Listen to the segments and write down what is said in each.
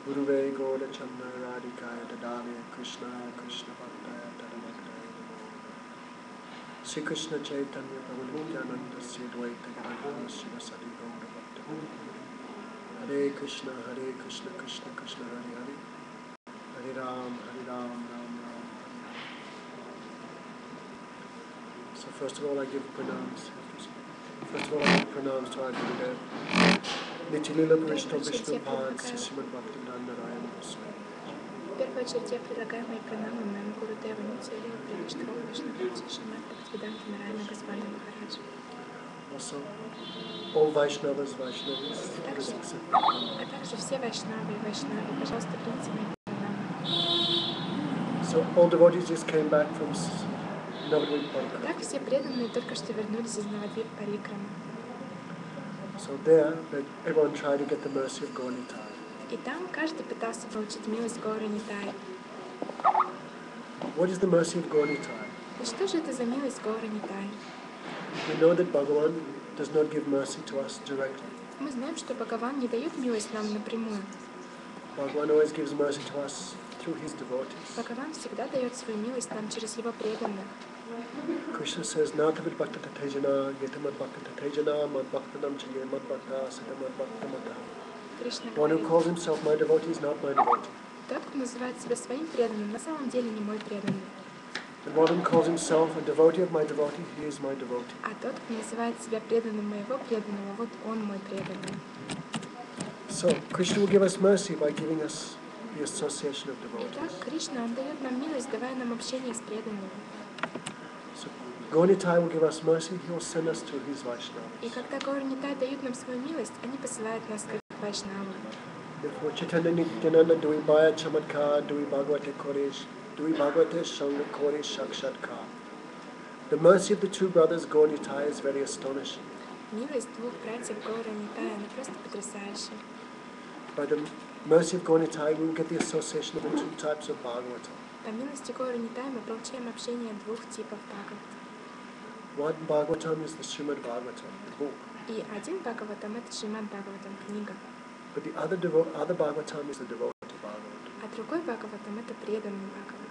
Guruve Goda Chandra Radhikaya Dadale Krishna Krishna Bhaktaya Tadabhaktaya Namo. Sri Krishna Chaitanya Prabhu Nityananda Sri Dvaita Gadadhara Shiva Sadi Gaura Bhakta. Hare Krishna Krishna Krishna Hare Hare. Hare Ram Ram Ram. So first of all I give pranams. First of all I give pranams to our Gurudev. Nitilila Parishta Vishnu Pad Srimad Bhaktivedanta Narayana Goswami. В первую очередь я предлагаю мои пранамы моему Гурудеву Нитиле Париштхам Вишну Пад Сримад Бхактивиданта Нараяна Госвами Махараджа. Also, all Vaishnavas, а также все Вайшнавы и Вайшнавы, пожалуйста, примите мои пранамы. So all devotees just came back from Navadvip Parikrama. Так все преданные только что вернулись из Навадвип Парикрама. So there, everyone tried to get the mercy of Gaura Nitai. И там каждый пытался получить милость Gaura Nitai. What is the mercy of Gaura Nitai? И что же это за милость Gaura Nitai? We know that Bhagavan does not give mercy to us directly. Мы знаем, что Бхагаван не дает милость нам напрямую. Bhagavan always gives mercy to us through his devotees. Бхагаван всегда дает свою милость нам через его преданных. Krishna says, Natavid Bhakta Tatejana, Yetamad Bhakta Tatejana, Mad Bhaktanam Chaye Mad Bhakta, Siddhamad Bhakta Mata. One who calls himself my devotee is not my devotee. Тот, кто называет себя своим преданным, на самом деле не мой преданный. And one who calls himself a devotee of my devotee, he is my devotee. А тот, кто называет себя преданным моего преданного, вот он мой преданный. So, Krishna will give us mercy by giving us the association of devotees. Итак, Кришна, он дает нам милость, давая нам общение с преданными. So, Gaura Nitai will give us mercy, he will send us to his Vaishnavas. И когда Gaura Nitai дают нам свою милость, они посылают нас как Вайшнавы. Therefore, Chaitanya Nityananda Dui Baya Chamatkar, Dui Bhagavate Koresh, Dui Bhagavate Sanga Koresh Shakshatkar. The mercy of the two brothers Gaura Nitai is very astonishing. Милость двух братьев Gaura Nitai, она просто потрясающая. By the mercy of Gaura Nitai, we will get the association of the two types of Bhagavatam. По милости Gaura Nitai мы получаем общение двух типов Бхагаватам. One Bhagavatam is the Srimad Bhagavatam, the book. И один Бхагаватам — это Шримад Бхагаватам, книга. But the other Bhagavatam is the devotee Bhagavatam. А другой Бхагаватам — это преданный Бхагаватам.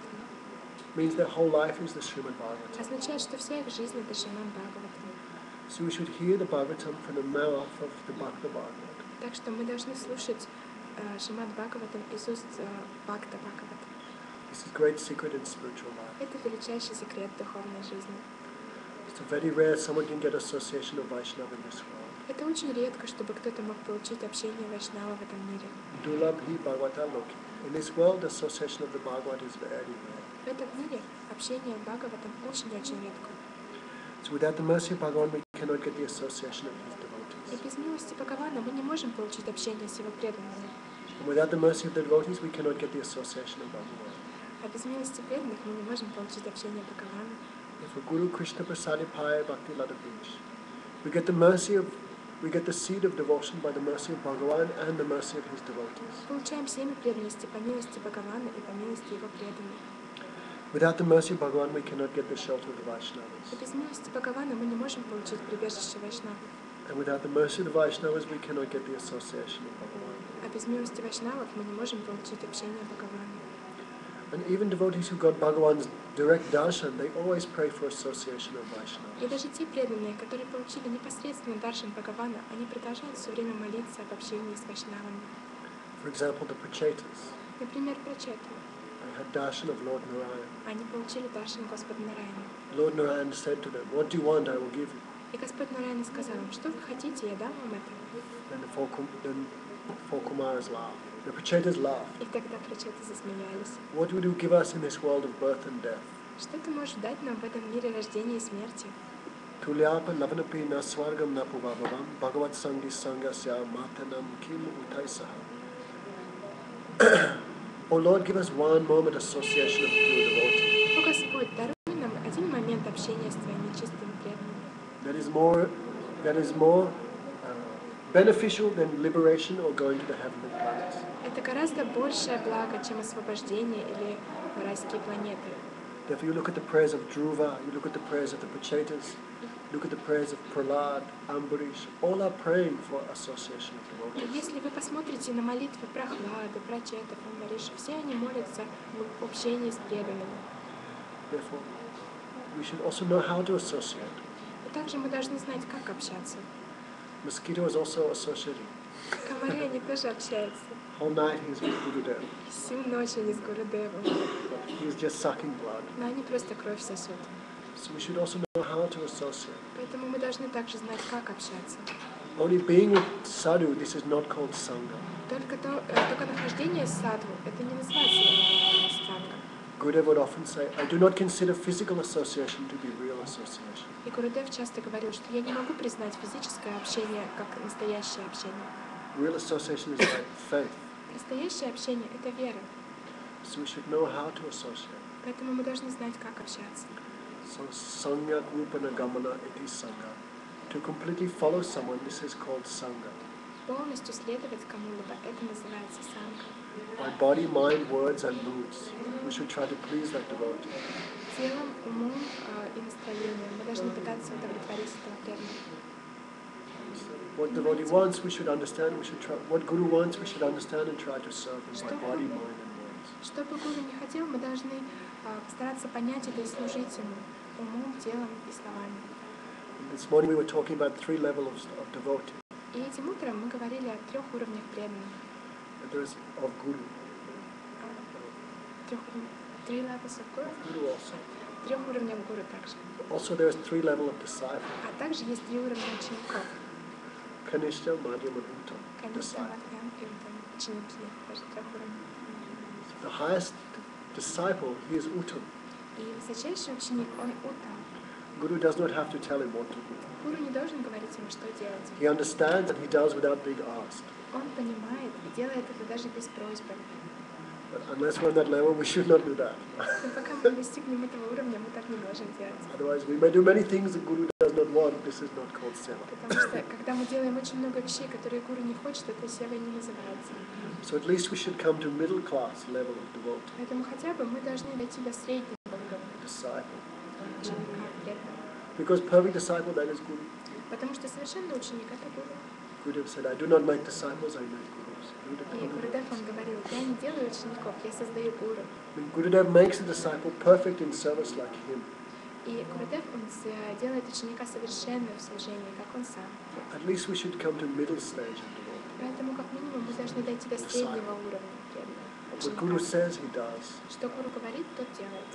Means their whole life is the Srimad Bhagavatam. Означает, что вся их жизнь — это Шримад Бхагаватам. So we should hear the Bhagavatam from the mouth of the Bhakta Bhagavad. Так что мы должны слушать Шримад Бхагаватам из уст Бхакта Бхагаватам. This is great secret in spiritual life. Это величайший секрет духовной жизни. It's very rare someone can get association of Vaishnava in this world. Это очень редко, чтобы кто-то мог получить общение Вайшнава в этом мире. Dulabhi Bhagavata Loki. In this world, the association of the Bhagavad is very rare. В этом мире общение Бхагаватам очень-очень редко. So without the mercy of Bhagavan, we cannot get the association of his devotees. И без милости Бхагавана мы не можем получить общение с его преданными. And without the mercy of the devotees, we cannot get the association of Bhagavan. А без милости преданных мы не можем получить общение Бхагавана. For Guru Krishna Prasadi Paya Bhakti Lada Beach, we get the seed of devotion by the mercy of Bhagavan and the mercy of his devotees. Получаем семя преданности по милости Бхагавана и по милости его преданных. Without the mercy of Bhagavan, we cannot get the shelter of the Vaishnavas. И без милости Бхагавана мы не можем получить прибежище Вайшнавов. And without the mercy of the Vaishnavas, we cannot get the association of Bhagavan. А без милости Вайшнавов мы не можем получить общение Бхагавана. And even devotees who got Bhagavan's direct darshan, they always pray for association of Vaishnavas. И даже те преданные, которые получили непосредственно даршан Бхагавана, они продолжают все время молиться об общении с Вайшнавами. For example, the Prachetas. Например, Прачеты. They had darshan of Lord Narayan. Они получили даршан Господа Нараяна. Lord Narayan said to them, "What do you want? I will give you." И Господь Нараяна сказал им, что вы хотите, я дам вам это. Then the four Kumaras laughed. The Prachetas laughed. И тогда Прачеты засмеялись. What would you give us in this world of birth and death? Что ты можешь дать нам в этом мире рождения и смерти? Tulyapa lavanapi na swargam na puvavavam bhagavat sangi sangasya matanam kim utaisaha. O Lord, give us one moment association of pure devotee. О Господь, даруй нам один момент общения с Твоими чистыми преданными. That is more beneficial than liberation or going to the heavenly planets. Это гораздо большее благо, чем освобождение или райские планеты. If you look at the prayers of Dhruva, you look at the prayers of the Prachetas, look at the prayers of Prahlad, Ambarish, all are praying for association of И devotees. если вы посмотрите на молитвы Прохлады, Прачетов, Амбариша, все они молятся в общении с преданными. Therefore, we should also know how to associate. И также мы должны знать, как общаться. Mosquito is also associating. Комары, они тоже общаются. Whole night he's with Gurudev. Всю ночь они с Гурудевом. He's just sucking blood. Но они просто кровь сосут. So we should also know how to associate. Поэтому мы должны также знать, как общаться. Only being with sadhu, this is not called sanga. Только нахождение с садху, это не называется санга. Gurudev would often say, I do not consider physical association to be real association. И Гурудев часто говорил, что я не могу признать физическое общение как настоящее общение. Real association is like faith. Настоящее общение – это вера. So we should know how to associate. Поэтому мы должны знать, как общаться. So sanga upana gamana iti sanga. To completely follow someone, this is called sanga. Полностью следовать кому-либо – это называется санга. By body, mind, words and moods, we should try to please that devotee. Телом, умом и настроением мы должны пытаться удовлетворить этого преданного. What devotee wants, we should understand. We should try. What Guru wants, we should understand and try to serve him by body, mind, and words. Что бы Гуру не хотел, мы должны постараться понять это и служить ему умом, телом и словами. This morning we were talking about 3 levels of devotee. И этим утром мы говорили о 3 уровнях преданных. There's of Guru. 3 levels of Guru. Guru also. 3 уровня Гуру также. Also there's 3 levels of disciple. А также есть 3 уровня учеников. Kanishta, Madhyam, and Uttam. Конечно, Мадхьям и там ученики, даже 3 уровня. The highest disciple, he is Uttam. И высочайший ученик, он Уттам. Guru does not have to tell him what to do. Гуру не должен говорить ему, что делать. He understands and he does without being asked. Он понимает и делает это даже без просьбы. But unless we're on that level, we should not do that. Но пока мы достигнем этого уровня, мы так не можем делать. Otherwise, we may do many things the Guru does not want. This is not called seva. Потому что, когда мы делаем очень много вещей, которые Гуру не хочет, это севой не называется. So at least we should come to middle class level of devotee, Поэтому хотя бы мы должны дойти до среднего уровня disciple. ученика преданного. Because perfect disciple, that is Guru. Потому что совершенный ученик – это Гуру. Gurudev said, I do not make disciples, I make gurus. И Гурудев, он говорил, я не делаю учеников, я создаю Гуру. When Gurudev makes a disciple perfect in service like him, И Гурудев, он делает ученика совершенным в служении, как он сам. at least we should come to middle stage of devotee. Поэтому, как минимум, мы должны дойти до среднего уровня преданного What Guru ученика. says, he does, Что Гуру говорит, тот делает.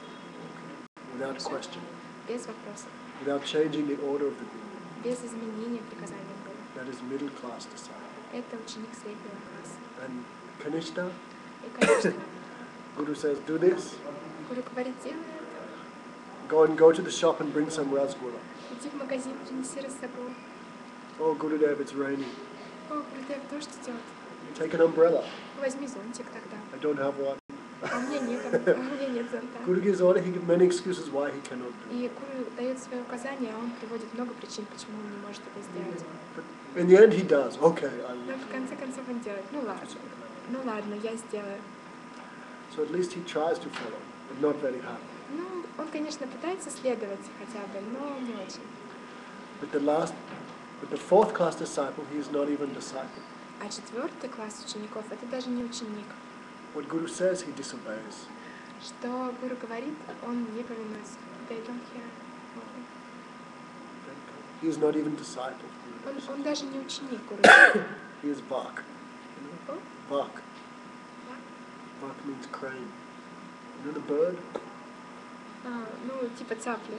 without question, Без вопросов. without changing the order of the Guru. Без изменения приказаний Гуру. That is middle class disciple. Это ученик среднего класса. And Kanishta, И, конечно, Guru says, do this. Гуру говорит, делай это. Go to the shop and bring some rasgulla. Иди в магазин, принеси рассаду. Oh, Gurudev, it's raining. О, Гурудев, дождь идет. Take an umbrella. Возьми зонтик тогда. I don't have one. А у меня нет зонта. Guru gives order, he gives many excuses why he cannot do it. И Гуру дает свои указания, а он приводит много причин, почему он не может это сделать. But in the end, he does. Okay, Но в конце концов он делает. Ну ладно, я сделаю. So at least he tries to follow, but not very hard. Ну, он, конечно, пытается следовать хотя бы, но не очень. With the 4th class disciple, he is not even disciple. А 4-й класс учеников – это даже не ученик. What Guru says, he disobeys. Что Гуру говорит, он не повинуется. They don't hear. He is not even disciple. Он даже не ученик Гуру. He is Vak. Кто? Vak. Vak means crane. You know the bird? Ну, типа цапли.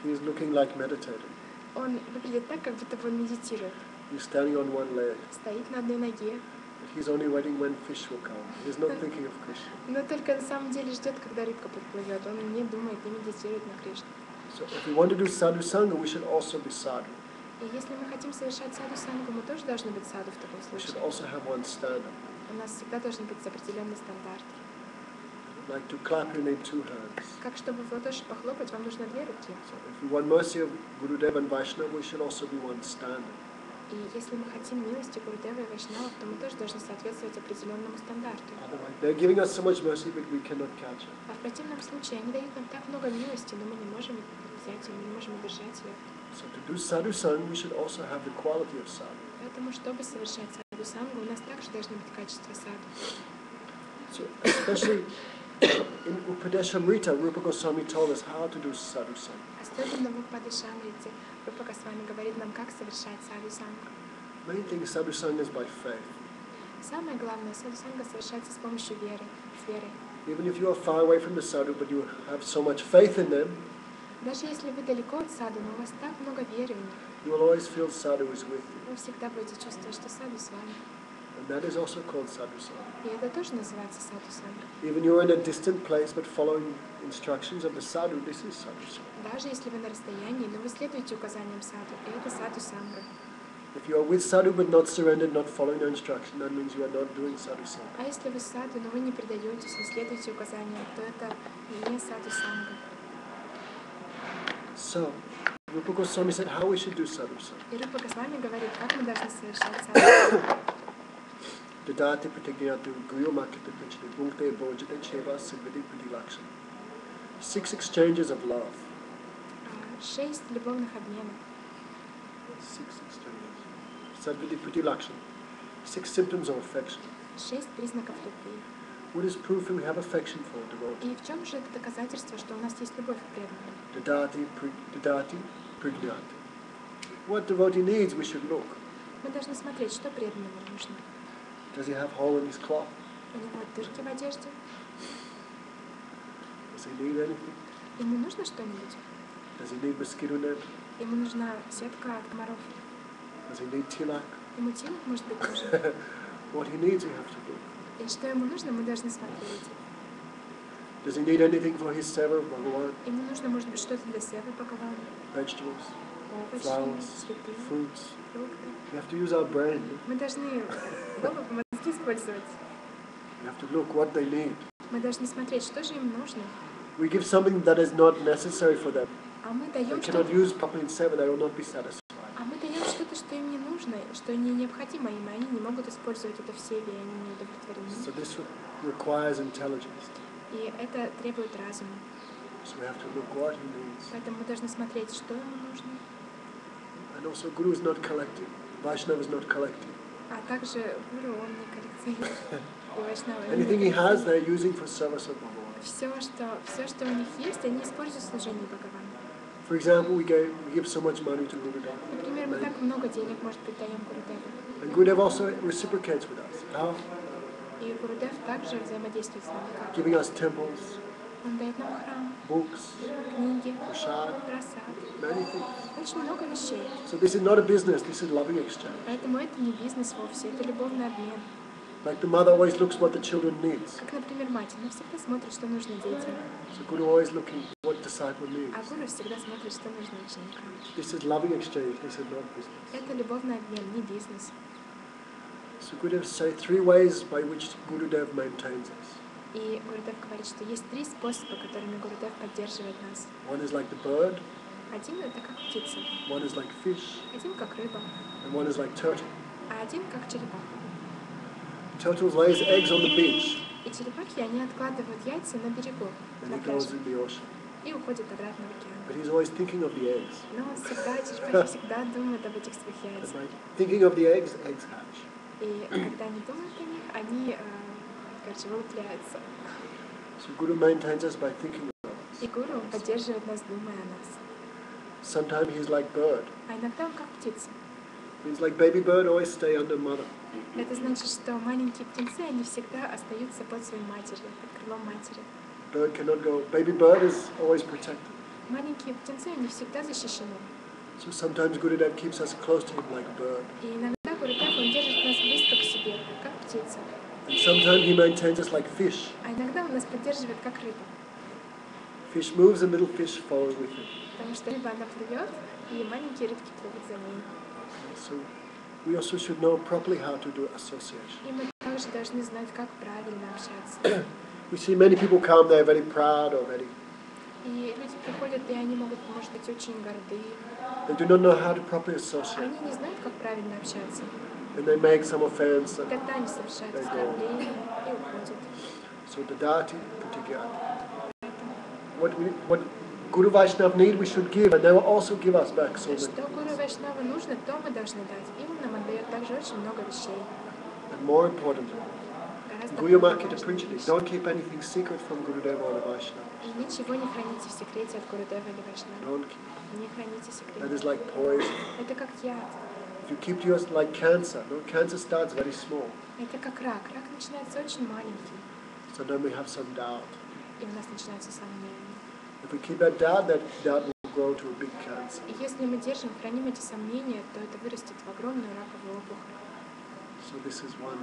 He is looking like meditating. Он выглядит так, как будто бы он медитирует. He's standing on one leg. Стоит на одной ноге. But he's only waiting when fish will come. He's not thinking of Krishna. Но только на самом деле ждет, когда рыбка подплывет. Он не думает, не медитирует на Кришну. So if we want to do sadhu sanga, we should also be sadhu. И если мы хотим совершать саду сангу, мы тоже должны быть саду в таком We should случае. also have one stand-up. У нас всегда должен быть определенный стандарт. Like to clap, you need 2 hands. Как чтобы в ладоши похлопать, вам нужно 2 руки. So if we want mercy of Gurudev and Vaishnava, we should also be one standard. И если мы хотим милости Гурудева и Вайшнавов, то мы тоже должны соответствовать определенному стандарту. Otherwise, they're giving us so much mercy, but we cannot catch it. А в противном случае они дают нам так много милости, но мы не можем взять ее, мы не можем удержать ее. So to do sadhu sang, we should also have the quality of sadhu. Поэтому, чтобы совершать саду сангу, у нас также должны быть качества саду. So especially in Upadeshamrita, Rupa Goswami told us how to do sadhu sang. Особенно в Упадешамрите Рупа Госвами говорит нам, как совершать саду сангу. Main thing sadhu sang is by faith. Самое главное, саду санга совершается с помощью веры, с верой. Even if you are far away from the sadhu, but you have so much faith in them, Даже если вы далеко от саду, но у вас так много веры в них, you will always feel sadhu is with you. вы всегда будете чувствовать, что саду с вами. And that is also called sadhu sang. И это тоже называется саду санга. Even you're in a distant place, but following instructions of the sadhu, this is sadhu sang. Даже если вы на расстоянии, но вы следуете указаниям саду, и это саду санга. If you are with sadhu but not surrendered, not following their instruction, that means you are not doing sadhu sang. А если вы саду, но вы не предаетесь, не следуете указаниям, то это не саду санга. So, Rupa Goswami said how we should do sadhu sang. И Рупа Госвами говорит, как мы должны совершать саду сангу. Dadati pratigyatu guyomakita pichati bhukte bojate cheva siddhiti pratilakshan. 6 exchanges of love. 6 любовных обменов. 6 exchanges. Siddhiti pratilakshan. 6 symptoms of affection. 6 признаков любви. What is proof that we have affection for a devotee? И в чем же это доказательство, что у нас есть любовь к преданным? Dadati prigyati. What devotee needs, we should look. Мы должны смотреть, что преданному нужно. Does he have hole in his cloth? У него дырки в одежде? Does he need anything? Ему нужно что-нибудь? Does he need mosquito net? Ему нужна сетка от комаров? Does he need tilak? Ему тилок, может быть, нужен? What he needs, we have to look. И что ему нужно, мы должны смотреть. Does he need anything for his seva, Bhagavan? Ему нужно, может быть, что-то для севы Бхагавана, Vegetables, овощи, flowers, цветы, fruits. фрукты. We have to use our brain. Мы должны голову, мозги использовать. We have to look what they need. Мы должны смотреть, что же им нужно. We give something that is not necessary for them. А мы They даем cannot что-то, use properly in seva, they will not be satisfied. что им не нужно, что не необходимо им, и они не могут использовать это в себе, и они не удовлетворены. So this requires intelligence. И это требует разума. So we have to look what he needs. Поэтому мы должны смотреть, что ему нужно. And also Guru is not collecting. Vaishnava is not collecting. А также гуру, он не коллекционирует. И вайшнавы, они Anything не he has, коллекционируют. they're using for service of Bhagavan. Все, что у них есть, они используют в служении Бхагавана. For example, we give so much money to Gurudev. Например, мы так много денег, может быть, даем Гурудеву. And Gurudev also reciprocates with us. How? И Гурудев также взаимодействует с нами. Как? Giving us temples, Он дает нам храм, books, книги, prasad, просад, many things. очень много вещей. So this is not a business, this is loving exchange. Поэтому это не бизнес вовсе, это любовный обмен. Like the mother always looks what the children needs. Как, например, мать, она всегда смотрит, что нужно детям, So Guru always looking what disciple needs. а гуру всегда смотрит, что нужно ученикам. This is loving exchange, this is not business. Это любовный обмен, не бизнес. So Gurudev say 3 ways by which Gurudev maintains us. И Гурудев говорит, что есть 3 способа, которыми Гурудев поддерживает нас. One is like the bird, Один это как птица, one is like fish, один как рыба, and one is like turtle. а один как черепаха. Turtles lays eggs on the beach, И черепахи, они откладывают яйца на берегу, and на he goes пляже, in the ocean. и уходят обратно в океан. But he's always thinking of the eggs. Но он всегда, черепахи всегда думают об этих своих And яйцах. by thinking of the eggs, eggs hatch. И когда они думают о них, они, вылупляются. So Guru maintains us by thinking of us. И гуру поддерживает нас, думая о нас. Sometimes he's like bird. А иногда он как птица. Means like baby bird always stay under mother. Это значит, что маленькие птенцы, они всегда остаются под своей матерью, под крылом матери. Bird cannot go. Baby bird is always protected. Маленькие птенцы, они всегда защищены. So sometimes Gurudev keeps us close to him like a bird. И иногда Гурудев, он держит нас близко к себе, как птица. And sometimes he maintains us like fish. А иногда он нас поддерживает, как рыба. Fish moves and little fish follow with him. Потому что рыба, она плывет, и маленькие рыбки плывут за ней. So we also should know properly how to do association. И мы также должны знать, как правильно общаться. We see many people come, they're very proud or very И люди приходят, и они могут, может быть, очень горды. They do not know how to properly associate. Они не знают, как правильно общаться. And they make some offense. И тогда они совершают оскорбления и уходят. So the Dati particularly. What Guru Vaishnava need, we should give, and they will also give us back. So Что Гуру Вайшнава нужно, то мы должны дать. И он нам отдает также очень много вещей. and more importantly, Guyamaki principle, don't keep anything secret from Gurudeva or the Vaishnava. И ничего не храните в секрете от Гурудева или Вайшнава. Don't keep. Не храните секрет. That is like poison. Это как яд. If you keep yours like cancer, no, cancer starts very small. Это как рак. Рак начинается очень маленький. So then we have some doubt. И у нас начинаются сомнения. If we keep that doubt will grow to a big cancer. И если мы храним эти сомнения, то это вырастет в огромную раковую опухоль. So this is one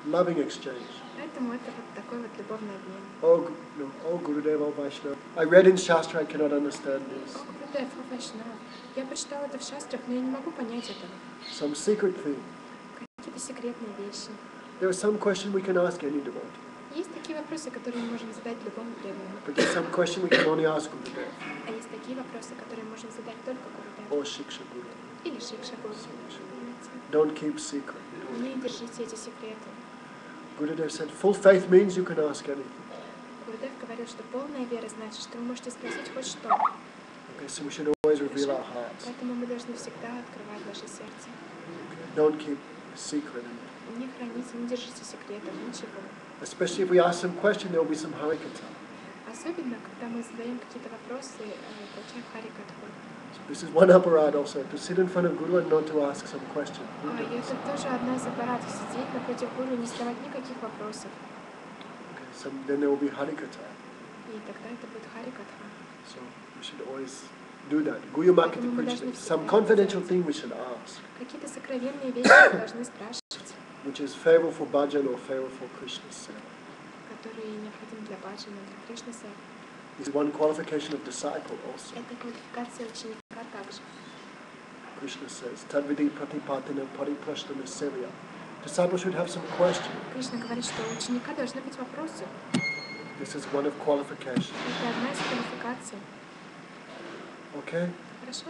loving exchange. Поэтому это вот такой вот любовный обмен. Oh Gurudeva, oh Vaishnava. I read in Shastra, I cannot understand this. О, Гурудев, о Вайшнав. Я прочитала это в шастрах, но я не могу понять этого. Some secret thing. Какие-то секретные вещи. There is some question we can ask any devotee. Есть такие вопросы, которые мы можем задать любому преданному. But there's some question we can only ask Gurudeva. А есть такие вопросы, которые мы можем задать только Гурудеву. Or Shiksha Guru. Или Шикша Гуру. Don't keep secret. Не держите эти секреты. Gurudev said, full faith means you can ask anything. Гурудев говорил, что полная вера значит, что вы можете спросить хоть что. Okay, so we should always reveal our hearts. Поэтому мы должны всегда открывать наше сердце. Don't keep secret. Не храните, не держите секретов, ничего. Especially if we ask some question, there will be some harikatha. Особенно, когда мы задаем какие-то вопросы, получаем харикатху. So this is one aparad also, to sit in front of Guru and not to ask some question. И это тоже одна из аппаратов, сидеть напротив гуру и не задавать никаких вопросов. Okay, so then there will be harikatha. И тогда это будет харикатха. So we should always do that. Guyamaki to preach this. Some confidential thing we should ask. Какие-то сокровенные вещи мы должны спрашивать. Which is favorable for bhajan or favorable for Krishna's seva. Которые необходимы для баджана, для Кришны севы. Is one qualification of disciple also. Это квалификация ученика также. Krishna says, Tadvidi pratipatina pariprashtana sevya. Disciples should have some question. Кришна говорит, что у ученика должны быть вопросы. This is one of qualifications. Это одна из квалификаций. Okay? Хорошо?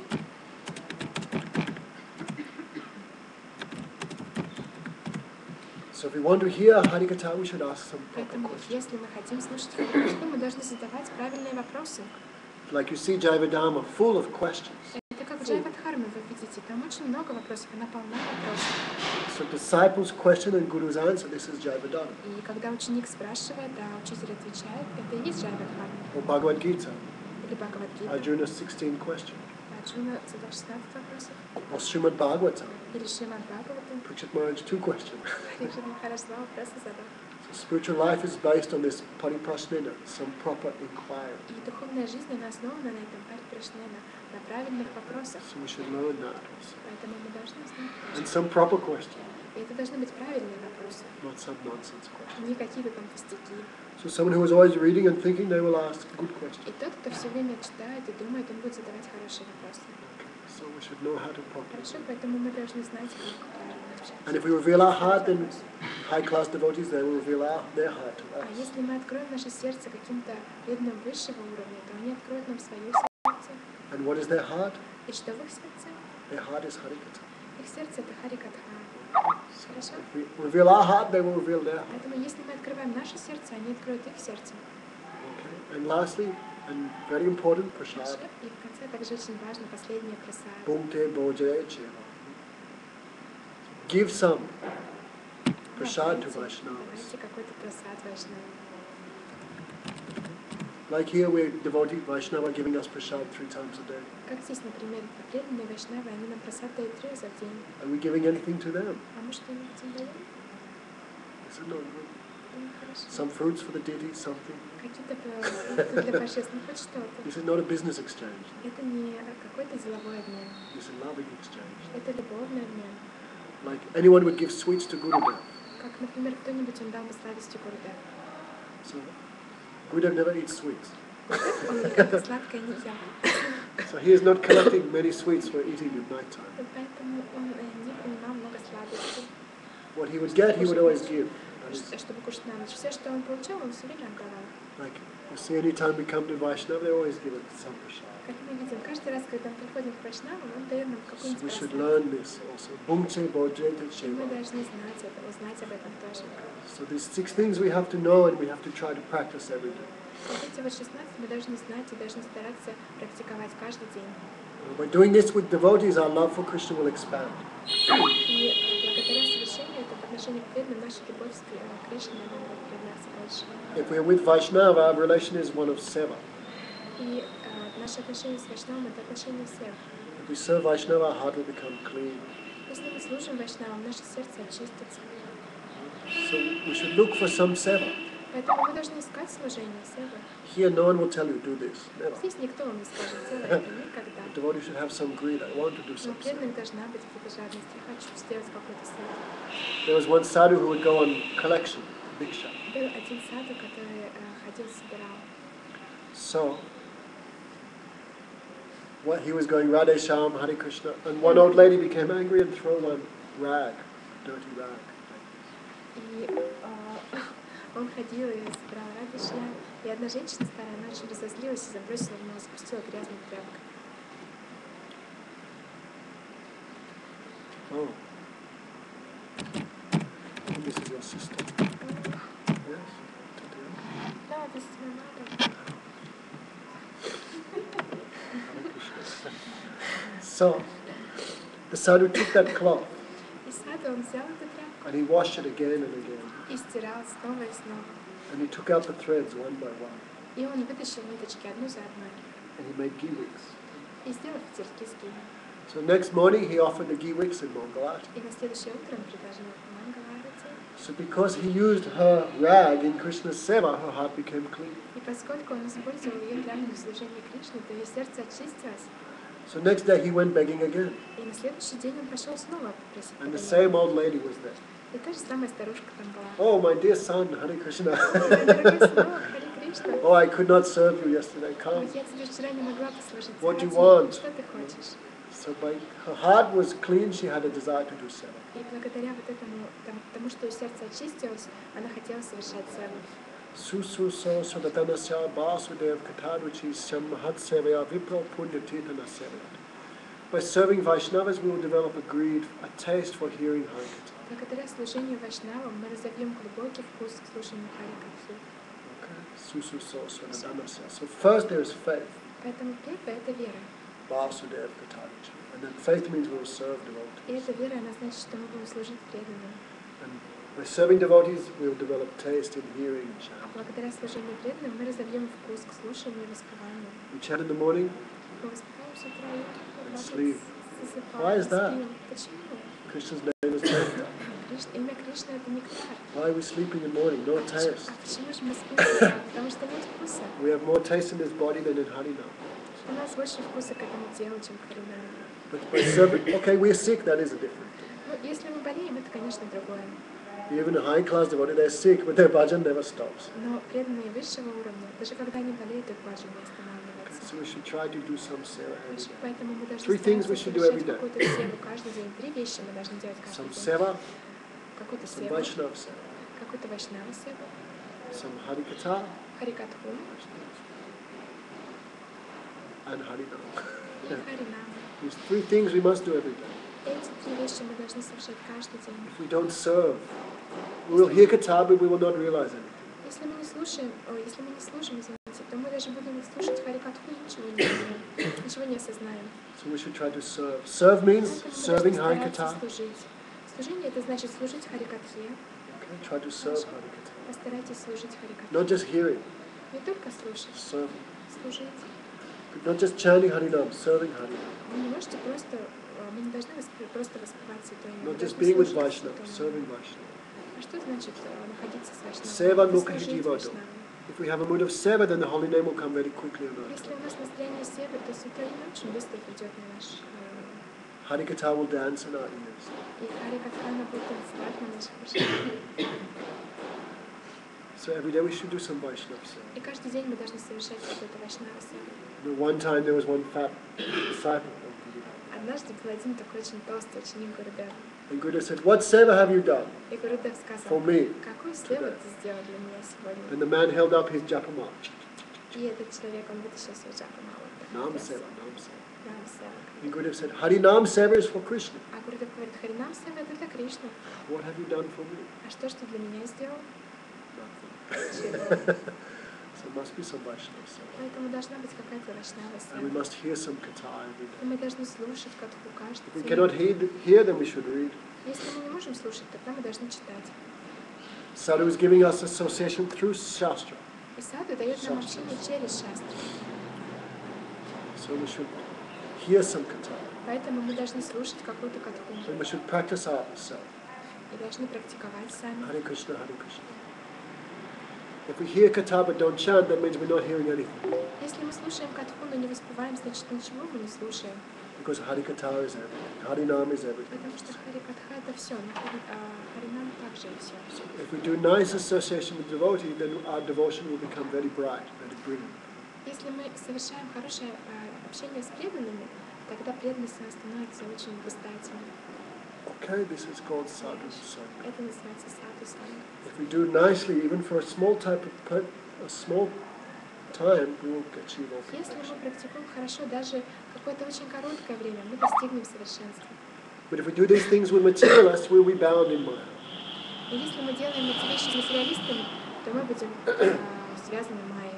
So if we want to hear Harikatha, we should ask some proper Поэтому, questions. если мы хотим слушать харикатху, мы должны задавать правильные вопросы. Like you see Jaivadharma, full of questions. Это как в Джайвадхарме, вы видите, там очень много вопросов, она полна вопросов. So disciples question and Guru's answer, this is Jaivadharma. И когда ученик спрашивает, а учитель отвечает, это и есть Джайвадхарма. Or Bhagavad Gita, Или Бхагавад-гита. Arjuna's 16 questions. Арджуна задал 16 вопросов. Or Srimad Bhagavatam, Или Шримад Бхагаватам. Parikshit Maharaj, 2 questions. Парикшит Махарадж 2 вопроса задал. So spiritual life is based on this pariprasnena, some proper inquiry. И духовная жизнь, она основана на этом парипрашнена, на правильных вопросах. So we should learn that also. Поэтому мы должны знать. And some proper questions, И это должны быть правильные вопросы. not some nonsense questions. Не какие-то там пустяки. So someone who is always reading and thinking, they will ask good questions. И тот, кто все время читает и думает, он будет задавать хорошие вопросы. So we should know how to properly. Хорошо, поэтому мы должны знать, как правильно общаться. And if we reveal our heart, then high-class devotees, they will reveal their heart to А us. если мы откроем наше сердце каким-то преданным высшего уровня, то они откроют нам свое сердце. And what is their heart? И что в их сердце? Their heart is Harikatha. Их сердце — это харикатха. So Хорошо? if we reveal our heart, they will reveal their heart. Поэтому если мы открываем наше сердце, они откроют их сердце. Okay. And lastly, and very important, Хорошо? prasad. И в конце также очень важно последнее прасад. Bhumte bhojaya cheva. Give some prasad to Vaishnavas. Давайте какой-то прасад Вайшнавам. Like here, we're devotee Vaishnava giving us prasad 3 times a day. Как здесь, например, преданные Вайшнавы, они нам прасад дают 3 раза в день. Are we giving anything to them? А мы что-нибудь им даем? Is it not good? Это нехорошо. Some fruits for the deity, something. Какие-то фрукты для божественных, хоть что-то. This is not a business exchange. Это не какой-то деловой обмен. It's a loving exchange. Это любовный обмен. Like anyone would give sweets to Gurudev. Как, например, кто-нибудь он дал бы сладости Гурудеву. So Gurudev never eats sweets. Он никогда сладкое не ел. So he is not collecting many sweets for eating at night time. Поэтому он не принимал много сладостей. What he would get, he would always give. чтобы кушать на ночь. Все, что он получал, он все время отдавал. Like, you see, anytime we come to Vaishnava, they always give us some prasad. Как мы видим, каждый раз, когда мы приходим к Вайшнаву, он дает нам So какую-нибудь we should просадку. learn this also. Bhungche bojete И мы cheva. должны знать это, узнать об этом тоже. So these 6 things we have to know and we have to try to practice every day. Вот эти вот 16 мы должны знать и должны стараться практиковать каждый день. By doing this with devotees, our love for Krishna will expand. И благодаря совершению этого по отношению к преданным, наша любовь к Кришне будет проявляться больше. If we are with Vaishnava, our relation is one of seva. И наше отношение с Вайшнавом — это отношение сева. If we serve Vaishnava, our heart will become clean. Если мы служим Вайшнавам, наше сердце очистится. So we should look for some seva. Поэтому мы должны искать служение сева. Here, no one will tell you do this. Never. Здесь никто вам не скажет, делай это никогда. The devotee should have some greed. I want to do Но some у seva. преданных должна быть какая-то жадность. Я хочу сделать какой-то сева. There was one sadhu who would go on collection, bhiksha. Был один саду, который ходил, собирал. So, he was going Radhe Shyam, Hare Krishna, and one old lady became angry and threw one rag, dirty rag. И он ходил и собирал радишья, и одна женщина старая, она очень разозлилась и забросила в него, спустила грязную тряпку. Oh. This is your sister. Yes? Да, this is my mother. So, the sadhu took that cloth И саду он взял эту тряпку and he washed it again and again. и стирал снова и снова. And he took out the threads one by one. И он вытащил ниточки одну за одной And he made ghee wicks. и сделал фитильки с гием. So next morning he offered the ghee wicks in Mangalat. И на следующее утро он предложил Мангаларати. So because he used her rag in Krishna's seva, her heart became clean. И поскольку он использовал ее тряпку в служении Кришне, то ее сердце очистилось. So next day he went begging again. И на следующий день он пошел снова попросить And the подаяния. same old lady was there. И та же самая старушка там была. Oh, my dear son, Hare Krishna. Дорогой сынок, Харе Кришна, Oh, I could not serve you yesterday. Come. я тебе вчера не могла послужить. What do you Сходи, want? что ты хочешь? So her heart was clean, she had a desire to do seva. И благодаря вот этому, тому, что ее сердце очистилось, она хотела совершать севу. Susu so sadatanasya basudev katadruchi samhat sevaya vipro punya tirthana sevaya. By serving Vaishnavas, we will develop a greed, a taste for hearing Harikatha. Благодаря служению Вайшнавам мы разовьем глубокий вкус к слушанию Харикатхи. Okay. Susu so sadatanasya. So first there is faith. Поэтому первое — это вера. Basudev katadruchi. And then faith means we will serve devotees. И эта вера, она значит, что мы будем служить преданным. And by serving devotees, we will develop taste in hearing and А chanting. благодаря служению преданным мы разовьем вкус к слушанию и воспеванию. We chant in the morning. Мы воспеваем с утра и And потом sleep. засыпаем, Why is that? спим. Почему? Krishna's name is nectar. Имя Кришны — это нектар. Why are we sleeping in the morning? No А taste. почему же мы спим с утра? Потому что нет вкуса. We have more taste in this body than in Harinam. У нас больше вкуса к этому делу, чем к Харинаму. But by serving, okay, we're sick, that is a different thing. Ну, если мы болеем, это, конечно, другое. Even a high class devotee, they're sick, but their bhajan never stops. Но преданные высшего уровня, даже когда они болеют, их баджан не останавливается. So we should try to do some seva every day. Поэтому мы должны 3 things we стараться should do every совершать day. какую-то севу каждый день. 3 вещи мы должны делать Some каждый день. seva, Какую-то some севу, Vaishnava seva, какую-то вайшнава севу, some Harikatha, харикатху and Harinam. и харинаму. These 3 things we must do every day. Эти 3 вещи мы должны совершать каждый день. If we don't serve, we will hear katha, but we will not realize anything. Если мы не слушаем, извините, то мы даже будем слушать харикатху и ничего не осознаем. So we should try to serve. Serve means Поэтому мы serving должны стараться Harikatha. служить. Служение — это значит служить харикатхе. Okay, try to serve Harikatha. Постарайтесь служить харикатхе. Not just hearing, Не только слушать, serving. служить. Not just chanting Harinam, serving Harinam. Вы не можете просто, мы не должны просто воспевать Святое Имя. Not just being with Vaishnava, serving Vaishnava. А что значит находиться с Вайшнавом? Seva Это nukha служить jivato. Вайшнаву. If we have a mood of seva, then the holy name will come very quickly on our Если tongue. у нас настроение севы, то Святое Имя очень быстро придет на наш Harikatha will dance in our ears. и Харикатхана будет танцевать на наших ушах. So every day we should do some Vaishnava seva. И каждый день мы должны совершать какую-то Вайшнава севу. One time there was one fat disciple of Guru. Однажды был один такой очень толстый ученик Гурудева. And Gurudev said, what seva have you done И Гурудев for сказал, me? какую севу ты сделал для меня сегодня? And the man held up his japama. И этот человек, он вытащил свой джапамалу. Nam seva, nam seva. Нам сева. And Gurudev said, Harinam seva is for Krishna. А Гурудев говорит, Харинам сева это для Кришны. What have you done for me? А что ж ты для меня сделал? Nothing. So there must be some Vaishnava seva. Поэтому должна быть какая-то вайшнава And we сева. must hear some katha every И day. мы должны слушать катху If каждый we день. cannot hear, then we should read. Если мы не можем слушать, тогда мы должны читать. Sadhu is giving us association through Shastra. И саду дает нам общение через шастру. So we should hear some katha. Поэтому мы должны слушать какую-то катху. And we should practice ourselves. И должны практиковать сами. Hare Krishna, Hare Krishna. If we hear katha but don't chant, that means we're not hearing anything. Если мы слушаем катху, но не воспеваем, значит ничего мы не слушаем. Because Hare Katha is everything. Harinam is everything. Потому что Хари Катха это все, но Харинам также и все. If we do nice association with devotee, then our devotion will become very bright, very brilliant. Если мы совершаем хорошее общение с преданными, тогда преданность становится очень блистательной. Okay, this is called sadhu sanga. Это называется саду санга. If we do nicely, even for a small time, we will achieve all Если perfection. мы практикуем хорошо даже какое-то очень короткое время, мы достигнем совершенства. But if we do these things with materialists, we'll be bound in Maya. И если мы делаем эти вещи с материалистами, то мы будем связаны майей,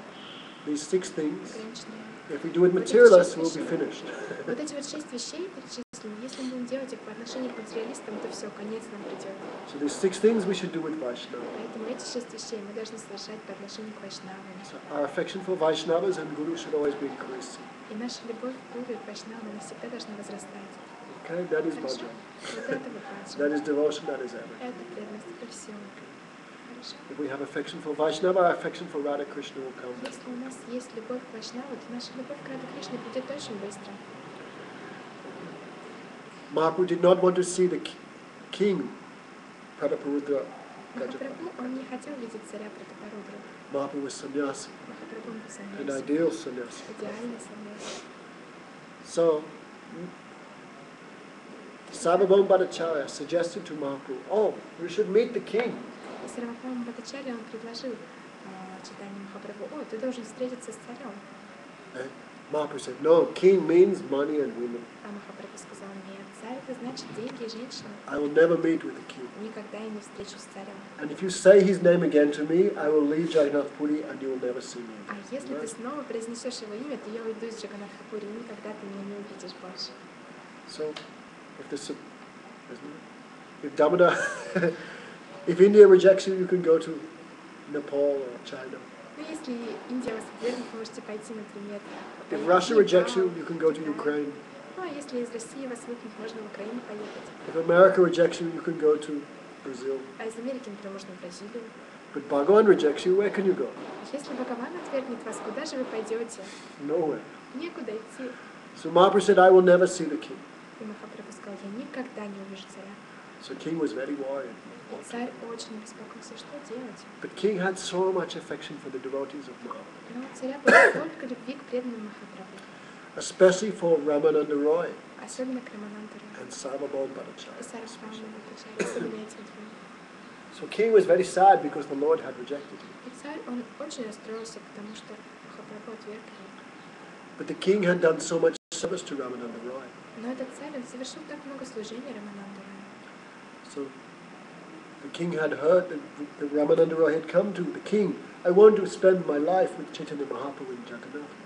These 6 things, ограниченными. if we do it materialists, we'll be finished. Вот эти вот 6 вещей перечислены, если мы будем делать их по отношению к материалистам, то все, конец нам придет. So these 6 things we should do with Vaishnava. Поэтому эти 6 вещей мы должны совершать по отношению к вайшнавам. So our affection for Vaishnavas and Guru should always be increasing. И наша любовь к Гуру и к вайшнавам всегда должна возрастать. Okay, that is Хорошо? bhajan. Вот это вот That баджан. is devotion, that is everything. Это преданность, это все. Хорошо? If we have affection for Vaishnava, our affection for Radha Krishna will come. Если у нас есть любовь к вайшнаву, то наша любовь к Радhe Кришне придет очень быстро. Mahaprabhu did not want to see the king, Prataparudra. Махапрабху, он не хотел видеть царя Пратапарудру. Mahaprabhu was sannyasi, Махапрабху был an саньяси, ideal sannyasi. идеальный саньяси. So, Sarvabhauma Bhattacharya suggested to Mahaprabhu, oh, we should meet the king. И Сарвабхаума Бхаттачарья, он предложил читанию Махапрабху, о, ты должен встретиться с царем. And Mahaprabhu said, no, king means money and women. А Махапрабху сказал, нет, царь это значит деньги и женщины. I will never meet with the king. Никогда я не встречусь с царем. And if you say his name again to me, I will leave Jagannath Puri and you will never see me А again. если ты Right? снова произнесешь его имя, то я уйду из Джаганнатхапури, и никогда ты меня не увидишь больше. So, if Damodar, if India rejects you, you can go to Nepal or China. Ну, если Индия вас отвергнет, вы можете пойти, например, If в Russia Непал, rejects you, you can go to Китай. Ukraine. Ну, а если из России вас выгнать, можно в Украину поехать. If America rejects you, you can go to Brazil. А из Америки, например, можно в Бразилию. But Bhagavan rejects you, where can you go? Если Бхагаван отвергнет вас, куда же вы пойдете? Nowhere. Некуда идти. So Mahaprabhu said, I will never see the king. И Махапрабху сказал, я никогда не увижу царя. So king was very worried. И царь очень беспокоился, что делать. But king had so much affection for the devotees of Mahaprabhu, Но у царя было столько любви к преданным Махапрабху, especially for Ramananda Roy особенно к Раманантару and Sarvabhauma и Bhattacharya. Сарвабхаума Бхаттачарье, особенно этим двум. So king was very sad because the Lord had rejected him. И царь, он очень расстроился, потому что Махапрабху отверг его. But the king had done so much service to Ramananda Roy. Но этот царь, он совершил так много служений Раманандару. So the king had heard that Ramananda Roy had come to the king. I want to spend my life with Chaitanya Mahaprabhu in Jagannath.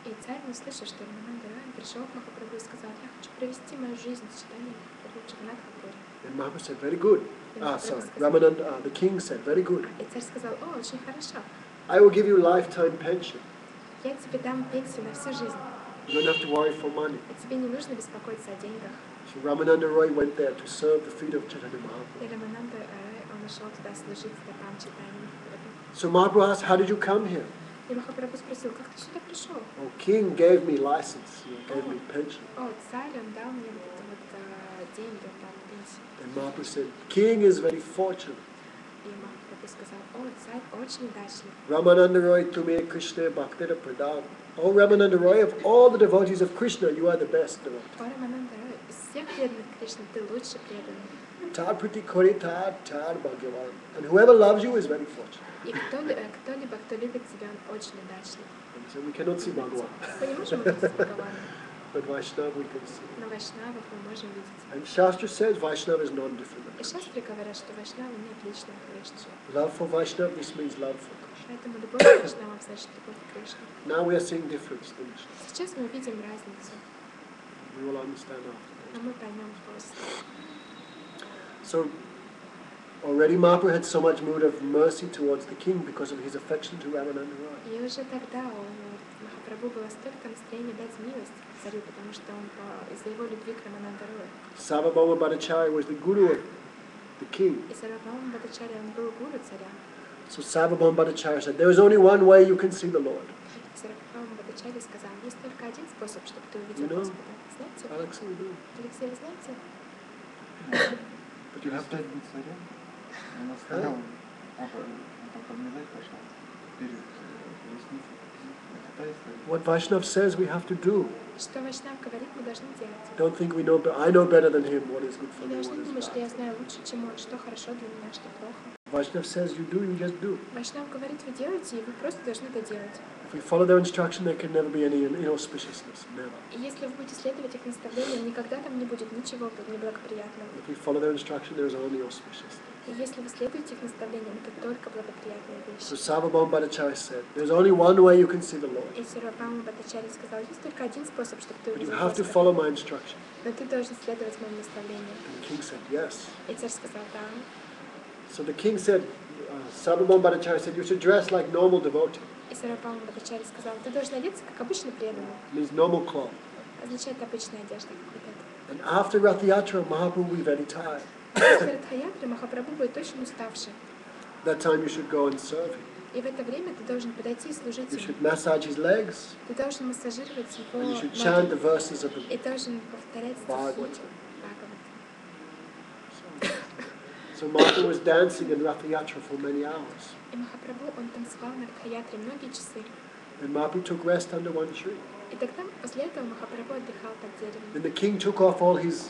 И царь, услышал, что Раманандар пришел к Махапрабху и сказал, я хочу провести мою жизнь с читанием Махапрабху в Джаганнатхапуре. And Mahaprabhu said, very good. Ramananda, the king said, very good. И царь сказал, о, очень хорошо. I will give you lifetime pension. Я тебе дам пенсию на всю жизнь. You don't have to worry for money. И тебе не нужно беспокоиться о деньгах. So Ramananda Roy went there to serve the feet of Chaitanya И Mahaprabhu. Рамананда, он ушел туда служить стопам читания Махапрабху. So Mahaprabhu asked, how did you come here? И Махапрабху спросил, как ты сюда пришел? Oh, king gave me license, gave me pension. О, царь, он дал мне вот это вот деньги, он дал пенсию. And Mahaprabhu said, king is very fortunate. И Махапрабху сказал, о, царь очень удачлив. Ramananda Roy tume Krishna bhaktira pradam. Oh Ramananda Roy, of all the devotees of Krishna, you are the best devotee. О, Рамананда, из всех преданных Кришне, ты лучше преданный. Tad-priti kori tad bhagyavan. And whoever loves you is very fortunate. И кто-либо, кто любит тебя, он очень удачлив. So we cannot see Bhagavan. Мы не можем увидеть Бхагавана, But Vaishnava we can see. но Вайшнавов мы можем видеть. And Shastra says Vaishnava is non-different. И шастры говорят, что Вайшнавы не отличны от Кришны. Love for Vaishnava, this means love for Krishna. Поэтому любовь к Вайшнавам значит любовь к Кришне. Now we are seeing difference. Сейчас мы видим разницу, We will understand after. но мы поймем после. So, already Mahaprabhu had so much mood of mercy towards the king because of his affection to Ramananda Roy. И уже тогда у Махапрабху было столько настроения дать милость царю, потому что он из-за его любви к Рамананда Рою. Sarvabhauma Bhattacharya was the guru of the king. И Сарвабхаума Бхаттачарья, он был гуру царя. So Sarvabhauma Bhattacharya said, there is only one way you can see the Lord. Сарвабхаума Бхаттачарья сказал, есть только один способ, чтобы ты увидел Господа. Знаете? Alexei, no. Алексей, вы знаете? But you have to... быть царем. Он оставил, он там подмелять пошел перед колесницей. Это та история. What Vaishnav says we have to do. Что Вайшнав говорит, мы должны делать. Don't think we know, but I know better than him what is good for Не me, должны what is думать, что bad. я знаю лучше, чем он, что хорошо для меня, что плохо. Vaishnav says you do, you just do. Вайшнав говорит, вы делаете, и вы просто должны это делать. If we follow their instruction, there can never be any inauspiciousness, never. И если вы будете следовать их наставлениям, никогда там не будет ничего неблагоприятного. If we follow their instruction, there is only auspiciousness. И если вы следуете их наставлениям, это только благоприятные So вещи. Sarvabhauma Bhattacharya said, there's only one way you can see the Lord. И Сарвабхаума Бхаттачарья сказал, есть только один способ, чтобы ты But you увидел have to Господа. follow my instruction. Но ты должен следовать моим наставлениям. And the king said, yes. И царь сказал, да. So the king said, Sarvabhauma Bhattacharya said, you should dress like normal devotee. И Сарвабхаума Бхаттачарья сказал, ты должен одеться, как обычно преданный. It means normal cloth. Означает обычная одежда, как вот это. And after Rath Yatra, Mahaprabhu will be very tired. После Радхаятры Махапрабху будет очень уставший. That time you should go and serve him. И в это время ты должен подойти и служить You ему. should massage his legs. Ты должен массажировать его And you should chant the ноги. verses of the И должен повторять стихи Bhagavata. Бхагавата. So Mahaprabhu was dancing in Rath Yatra for many hours. И Махапрабху, он танцевал на Радхаятре многие часы. And Mahaprabhu took rest under one tree. И тогда, после этого, Махапрабху отдыхал под деревом. Then the king took off all his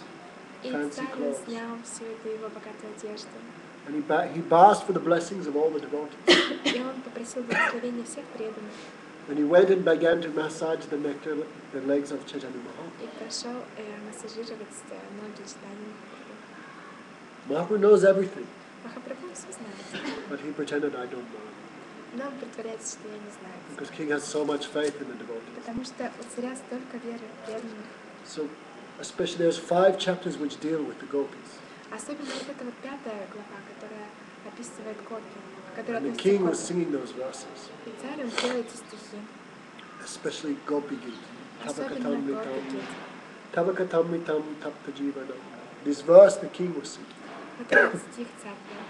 И fancy царь clothes. снял всю эту его богатую одежду. And he basked for the blessings of all the devotees. И он попросил благословения всех преданных. And he went and began to massage the legs of Chaitanya Mahaprabhu. И пошел массажировать ноги Чайтаньи Махапрабху. Mahaprabhu knows everything, Махапрабху все знает. but he pretended I don't know. Но он притворяется, что я не знаю. Because king has so much faith in the devotees. Потому что у царя столько веры в преданных. So, especially there's 5 chapters which deal with the gopis. Особенно вот эта вот 5-я глава, которая описывает гопи, которая And the относится king к was гопи. singing those verses, И царь, он пел эти стихи. especially Gopi Gita. Особенно гопи Гит. Tavakatamritam taptajivanam. This verse the king was singing. Вот этот стих царь пел.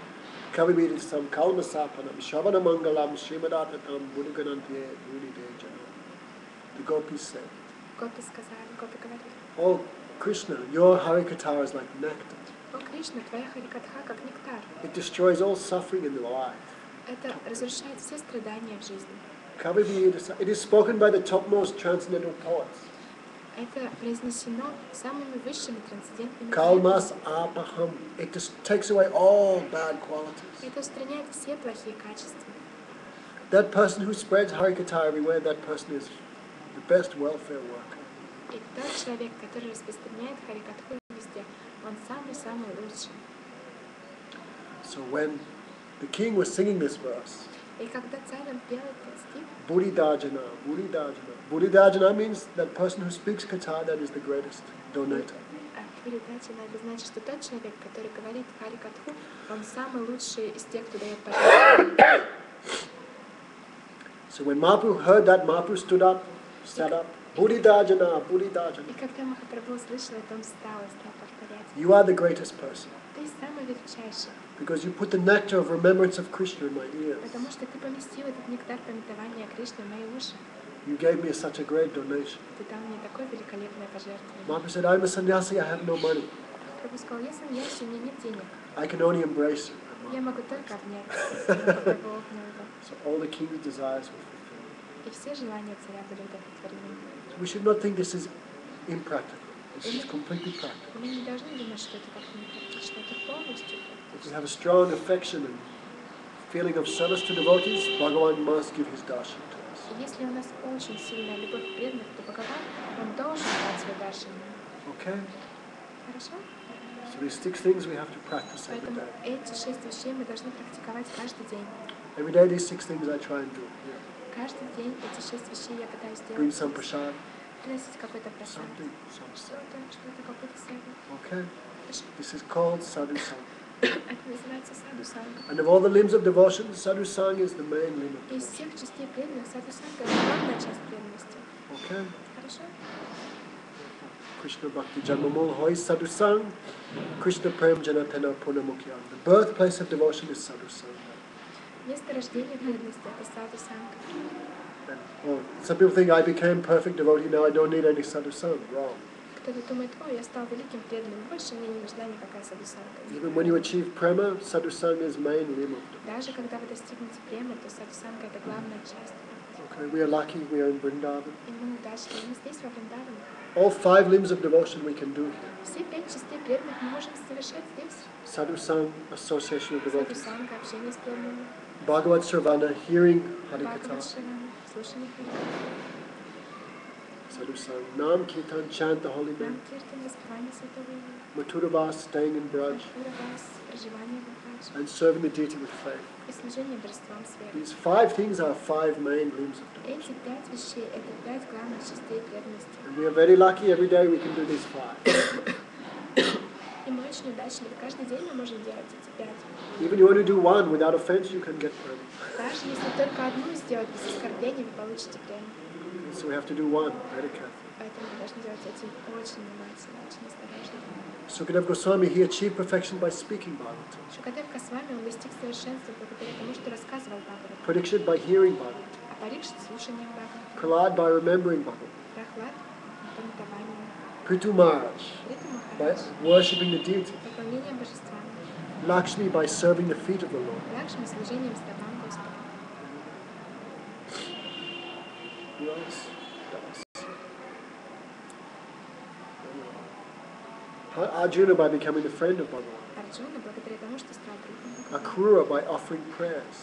Kavividisam kalmasapanam shavanamangalam srimadatatam buddhaganantye buddhidejanam. The gopis said, Гопи сказали, гопи говорили. Oh Krishna, your Harikatha is like nectar. О, Кришна, твоя харикатха как нектар. It destroys all suffering in the life. Это разрушает все страдания в жизни. Kavividisam. It is spoken by the topmost transcendental poets. Это произнесено самыми высшими трансцендентными Kalmas поэтами. apaham. It just takes away all bad qualities. Это устраняет все плохие качества. That person who spreads Harikatha everywhere, that person is the best welfare worker. И тот человек, который распространяет харикатху везде, он самый-самый лучший. So when the king was singing this verse, И когда царь он пел этот стих, Buddhidajana, Buddhidajana. Buddhidajana means that person who speaks Katha, that is the greatest donator. Буридачина, это значит, что тот человек, который говорит харикатху, он самый лучший из тех, кто дает пожертвования. So when Mahaprabhu heard that, Mahaprabhu stood up, sat up, Buddhidajana, Buddhidajana. И когда Махапрабху услышал это, он встал и стал повторять. You are the greatest person. Ты самый величайший, Because you put the nectar of remembrance of Krishna in my ears. потому что ты поместил этот нектар памятования о Кришне в мои уши. You gave me such a great donation. Ты дал мне такое великолепное пожертвование. Mahaprabhu said, I'm a sannyasi, I have no money. Махапрабху сказал, я саньяси, у меня нет денег. I can only embrace you. Я могу только обнять. Махапрабху обнял его. So all the king's desires were fulfilled. И все желания царя были удовлетворены. So we should not think this is impractical. This is completely practical. Мы не должны думать, что это как-то непрактично, это полностью If we практично. have a strong affection and feeling of service to devotees, Bhagavan must give his darshan to us. Если у нас очень сильная любовь к преданным, то Бхагаван, он должен дать свой даршан. Okay? Хорошо? So these 6 things we have to practice every Поэтому day. эти 6 вещей мы должны практиковать каждый день. Every day these 6 things I try and do. Yeah. Каждый день эти 6 вещей я пытаюсь Bring делать. some prasad, Приносить какой-то просад. something, some sadhu. Что-то, какой-то севу. Okay? Хорошо? This is called sadhu sanga. Это называется саду санга. And of all the limbs of devotion, sadhu sanga is the main limb of Из devotion. всех частей преданных саду санга это главная часть преданности. Okay? Хорошо? Krishna Bhakti Janmamul Hoy Sadhu Sang, Krishna Prem Janatena Punamukhyam. The birthplace of devotion is Sadhu Sangha. Место рождения преданности это саду санга. Some people think I became perfect devotee, now I don't need any Sadhu Sang. Wrong. Кто-то думает, ой, я стал великим преданным, больше мне не нужна никакая саду санга. Even when you achieve prema, Sadhu Sangha is main limb of devotion. Даже когда вы достигнете премы, то саду санга это главная часть. Okay, we are lucky, we are in Vrindavan. И мы удачливы, мы здесь во Вриндаване. All 5 limbs of devotion we can do here. Все 5 частей преданных мы можем совершать здесь. Sadhu Sang, association of Саду devotees. санга, общение с преданными. Bhagavad Sarvana, hearing Harikatha. Бхагават Шравана, слушание Харикатхи. Sadhu Sang, Nam Kirtan, chant the holy name. Нам киртан, воспевание святого имени. Mathuravas, staying in Braj. Уравас, проживание в Бхадже. And serving the deity with faith. И служение божествам с верой. These 5 things are 5 main limbs of devotion. Эти 5 вещей — это 5 главных частей преданности. And we are very lucky, every day we can do these 5. И мы очень удачливы. Каждый день мы можем делать эти 5. Even you want to do 1 without offense, you can get prema. Даже если только одну сделать без оскорбления, вы получите прему. So we have to do 1 very carefully. Поэтому мы должны делать этим очень внимательно, очень осторожно. Sukadev Goswami, he achieved perfection by speaking Bhagavatam. Шукадев Госвами, он достиг совершенства благодаря тому, что рассказывал Бхагават. Parikshit by hearing Bhagavatam. А Парикшит — слушанием Бхагавата. Prahlad by remembering Bhagavatam. Прохлад — памятованием. Prithu Maharaj Рита by Махарадж — worshipping the deity. поклонением божествам. Lakshmi by serving the feet of the Lord. Лакшми — служением стопам Господа. Who else? Das. Arjuna by becoming the friend of Bhagavan. Арджуна — благодаря тому, что стал другом Бхагавана. Akrura by offering prayers.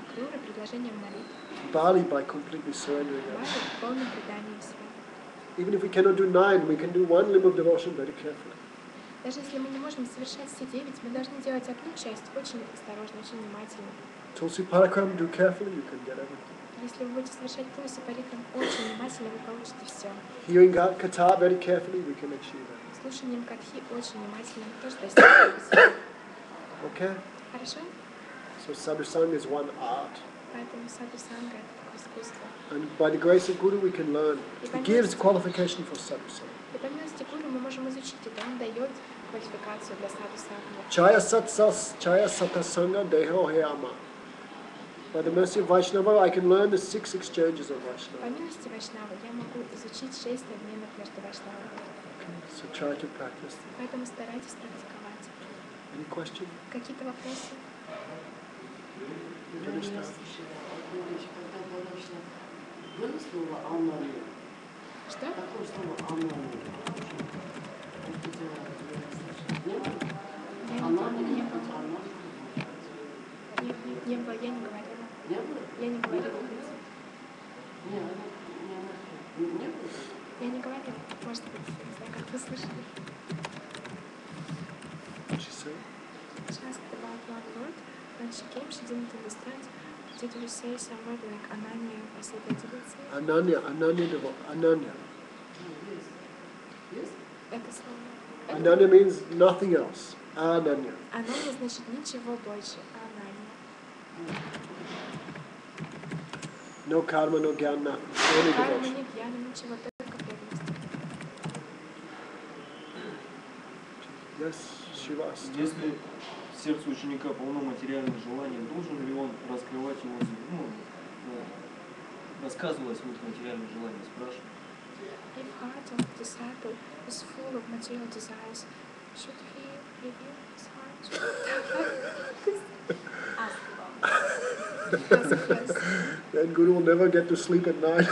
Акрура — предложением молитв. Bali by completely surrendering Бали us. — полным преданием себя. Even if we cannot do 9, we can do 1 limb of devotion very carefully. Даже если мы не можем совершать все 9, мы должны делать одну часть очень осторожно, очень внимательно. Tulsi Parakram, do carefully, you can get everything. Если вы будете совершать Тулси Парикрам очень внимательно, вы получите все. Hearing Katha very carefully, we can achieve it. Слушанием Катхи очень внимательно, мы тоже достигнем всего. Okay? Хорошо? So Sadhu Sangha is one art. Поэтому саду санга — это такое искусство. And by the grace of Guru, we can learn. He gives qualification for Sadhu Sangha. И по милости Гуру мы можем изучить это. Он дает квалификацию для саду санга. Chaya Sata Sangha Deho Heyama. By the mercy of Vaishnava, I can learn the 6 exchanges of По Vaishnava. милости Вайшнавы я могу изучить 6 обменов между Вайшнавами. Okay, so try to practice them. Поэтому старайтесь практиковать. Any question? Какие-то вопросы? Было слово «аннание». Что? Какое слово «аннание»? Не было? Я не помню, не было. Не было, я не говорила. Не было? Я не говорила. Не было? Я не говорила. Может быть, не знаю, как вы слышали. What she say? She asked about one word. When she came, she didn't understand. Did you say some word like Ananya or something? I didn't say. Ananya. Yes? Это слово. Ananya means nothing else. Ananya. Анanya значит ничего больше. Анanya. No karma, no gyan, nothing. Only Карма, devotion. не гьяна, ничего, только преданность. Yes, Shiva asked. Если в сердце ученика полно материальных желаний, должен ли он раскрывать его, рассказывать о своих материальных желаниях, спрашиваю. If heart of the disciple is full of material desires, should he reveal his heart? Ask about. Then Guru will never get to sleep at night.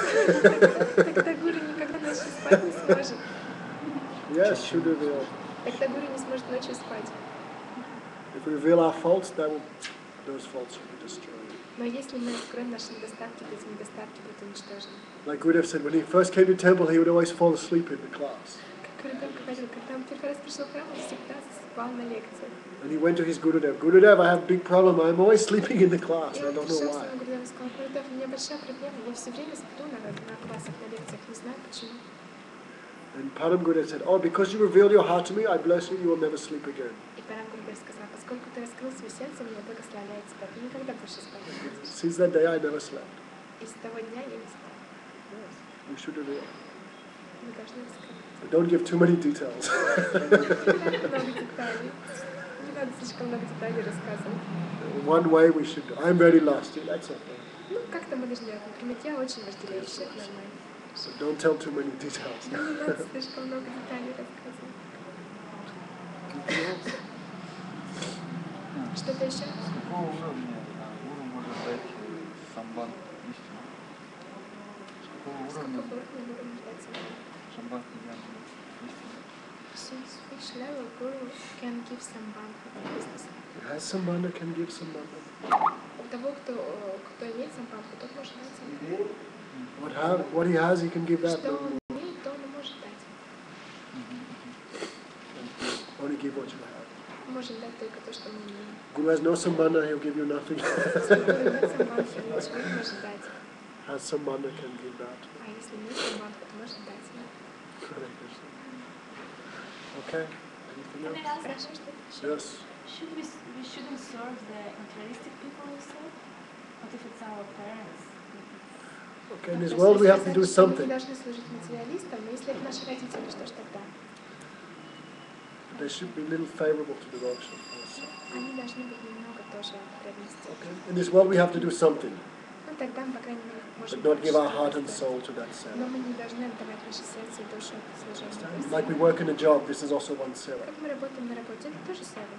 Тогда Гуру никогда ночью спать не сможет. Yes, should reveal. Тогда гуру не сможет ночью спать. If we reveal our faults, those faults will be destroyed. Но если мы откроем наши недостатки, то эти недостатки будут уничтожены. Like Gurudev said, when he first came to temple, he would always fall asleep in the class. Как Гурудев говорил, когда он первый раз пришел в храм, он всегда спал на лекциях. And he went to his Gurudev. Gurudev, I have a big problem. I'm always sleeping in the class. И I он don't know пришел к why. своему Гурудеву и сказал: Гурудев, у меня большая проблема, я все время сплю на классах, на лекциях, не знаю почему. And Param Gurudev said, oh, because you revealed your heart to me, I bless you, you will never sleep again. И Парам Гурудев сказал: поскольку ты раскрыл свое сердце, меня благословляет тебя, ты никогда больше спать не будешь. Since that day, I never slept. И с того дня я не спал. Yes, we should reveal. Мы должны раскрыть. But don't give too many details. Много деталей. Не надо слишком много деталей рассказывать. One way we should do. I'm very lost. That's okay. Ну, как-то мы должны, например, я очень вожделеющая, это нормально. So don't tell too many details. Но не надо слишком много деталей рассказывать. Что-то еще? С какого уровня гуру может дать самбан истину? С какого С уровня какого уровня гуру может дать самбан? самбан истину? Since which level guru can give samban for business? Has someone that can give someone? У того, кто имеет самбанку, тот может дать самбан. What he has, he can give that. Что он имеет, то он и может дать. Only give what you have. Мы можем дать только то, что мы имеем. Guru has no sambandha, he'll give you nothing. Если у гуру нет самбанки, он ничего не может дать. Has sambandha, can give that. А если нет самбанки, то может дать. Hare Krishna. Okay. Anything Can I else? ask, Хорошо, что-то еще? Yes. we shouldn't serve the materialistic people also? What if it's our parents? Okay, in this world we have to do Мы something. не должны служить материалистам, но если это наши родители, что ж тогда? They should be a little favorable to devotion also. Они должны быть немного тоже преданности. Okay. In this world we have to do something, Ну тогда мы, по крайней мере, можем but not give our что-то heart and сделать. soul to that Но seva. мы не должны отдавать наше сердце и душу служению. Like we work in a job, this is also one seva. Как мы работаем на работе, это тоже сева.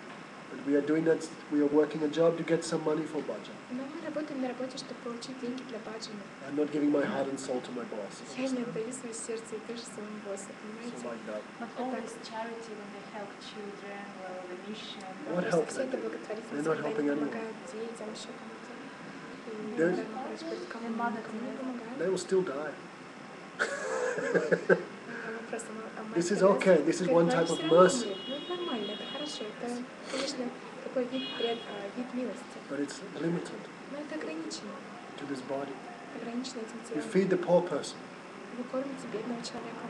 But we are doing that, we are working a job to get some money for bhajan. Но мы работаем на работе, чтобы получить деньги для баджана. I'm not giving my heart and soul to my boss. Я не отдаю свое сердце и душу своему боссу, So понимаете? like that. Not always charity when they help children or the mission. What Просто help все это them? благотворительность, They're not когда helping они anyone. помогают детям, еще кому-то. И There's- иногда происходит, кому не помогают. They will still die. Вопрос о This is материальности. okay. This is one type of mercy. Ну, это нормально, это хорошо. Это, конечно, такой вид милости. But it's limited Но это ограничено. to this body. Ограничено этим You телом. feed the poor person. Вы кормите бедного человека.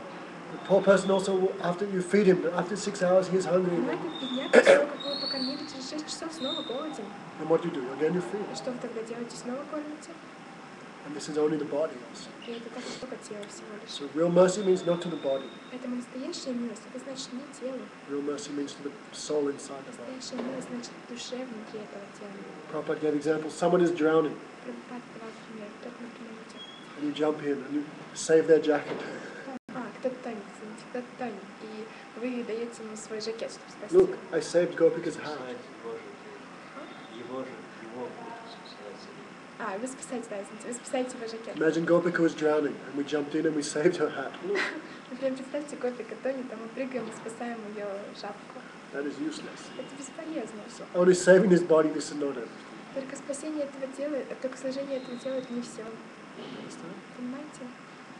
The poor person also, after you feed him, after 6 hours he is hungry. Но этот бедняк, после того, как вы его покормили, через 6 часов снова голоден. And what do? Again you feed. И что вы тогда делаете? Снова кормите? And this is only the body also. И это так только тело всего лишь. So real mercy means not to the body. Поэтому настоящая милость, это значит не тело. Real mercy means to the soul inside the body. Настоящая милость значит душе внутри этого тела. Prabhupada gave examples. Someone is drowning Прабхупад давал пример. Кто-то, например, идет. and you jump in and you save their jacket. Кто-то тонет, извините, кто-то тонет. И вы даете ему свой жакет, чтобы спасти Look, его. I saved Gopika's hat. Вы спасаете, да, извините, вы спасаете его жакет. Imagine Gopika was drowning and we jumped in and we saved her hat. Look, Например, представьте, Гопика тонет, а мы прыгаем и спасаем ее шапку. that is useless. Это бесполезно. So only saving this body, this is not everything. Только спасение этого тела, только служение этого тела, это не все. Understand? Понимаете?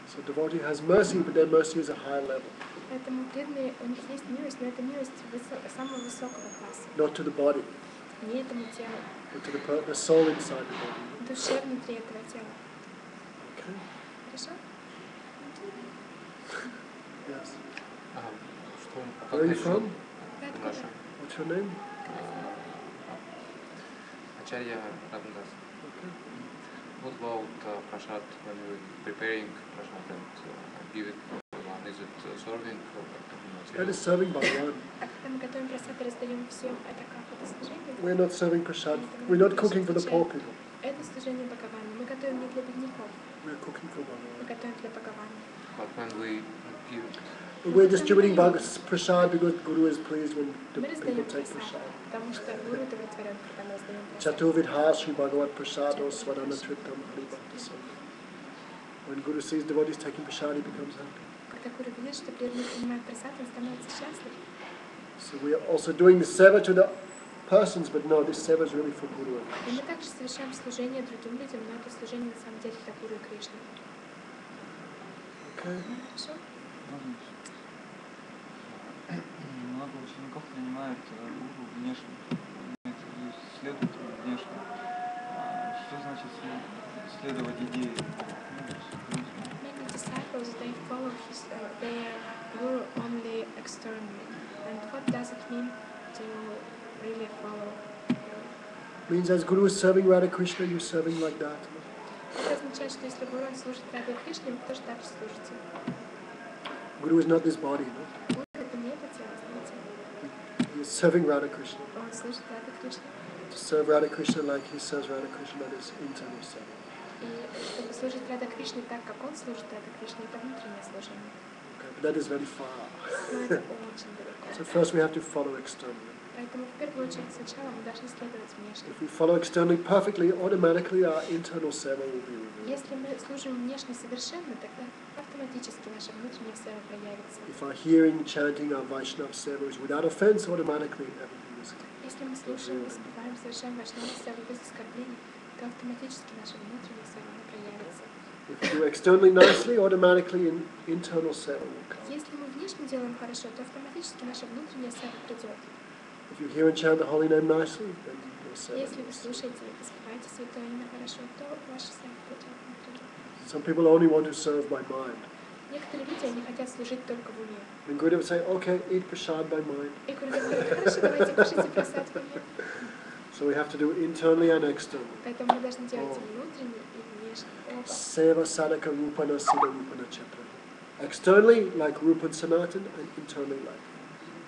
So devotee has mercy, but their mercy is a higher level, Поэтому преданные, у них есть милость, но это милость самого высокого класса. not to the body, Не этому телу, but to the soul inside the body. душе внутри этого тела. Okay? Хорошо? Yes. Что, Where are you from? Вы откуда? What's your name? Acharya Ramdas. Okay. What about prasad when you're preparing prasad and give it to one? Is it serving or That material? is serving Bhagavan. А когда мы готовим просад и раздаем всем, это как? Это служение? We're not serving prasad. We're not cooking for the poor people. Это служение Бхагавану. Мы готовим не для бедняков, We're cooking for мы Bhagavan. готовим для Бхагавана. But when we give We're distributing prasad because Guru is pleased when the Мы people раздаем take просад, prasad. потому что Гуру удовлетворен, когда мы раздаем просад. Chaturvidha Sri Bhagavat Prasado Swadana Triptam Hari Bhakti Sangha. When Guru sees devotees taking prasad, he becomes happy. Такура видит, что преданный принимает прасад, он становится счастлив. So we are also doing the seva to the persons, but no, this seva is really for Guru. И мы также совершаем служение другим людям, но это служение на самом деле для Гуру и Кришны. Okay. Хорошо? Можно еще? Много учеников принимают гуру внешне, следуют внешне. Что значит следовать идее? Many disciples, they follow their Guru only externally. And what does it mean to really follow? Means as Guru is serving Radha Krishna, you're serving like that. Это означает, что если Гуру служит Раде Кришне, вы тоже так же служите. Guru is not this body, no? Гуру это не это тело, знаете. He is serving Radha Krishna. Он служит Раде Кришне. To serve Radha Krishna like he serves Radha Krishna, that is internal seva. И чтобы служить Раде Кришне так, как он служит Раде Кришне, это внутреннее служение. Okay, but that is very far. Но это очень далеко. So first we have to follow externally. Поэтому в первую очередь сначала мы должны следовать внешне. If we follow externally perfectly, automatically our internal seva will be revealed. Если мы служим внешне совершенно, тогда автоматически наша внутренняя seva проявится. If our hearing, chanting, our Vaishnava seva is without offense, automatically everything is Если мы слушаем, воспеваем, совершаем вайшнава севу без оскорблений, то автоматически наша внутренняя seva проявится. If we do externally nicely, automatically internal seva will come. Если мы внешне делаем хорошо, то автоматически наша внутренняя seva придет. If you hear and chant the holy name nicely, then your seva Если вы will come. слушаете и воспеваете святое имя хорошо, то ваша seva придет внутри. Some people only want to serve by mind. Некоторые люди, они хотят служить только в уме. And Gurudev would say, okay, eat prasad by mind. И Гурудев говорит, хорошо, давайте кушайте просад в уме. So we have to do internally and externally. Поэтому мы должны делать и внутренне, и внешне. Оба. Seva sadhaka rupana siddha rupana chapra. Externally like Rupa and Sanatan, and internally like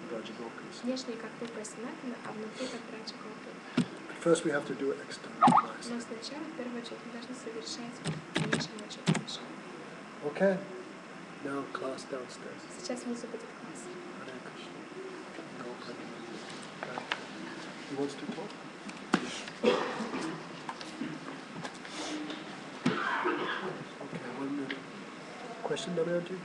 Braja Gopis. Внешне как Рупа и Санатана, а внутри как Браджа Гопи. First we have to do it externally Но nicely. сначала, в первую очередь, мы должны совершать внешне очень хорошо. Okay. Now class downstairs. Сейчас внизу будет класс. Hare Krishna. Okay. Who wants to talk? Okay, 1 minute. Question, Damayanti?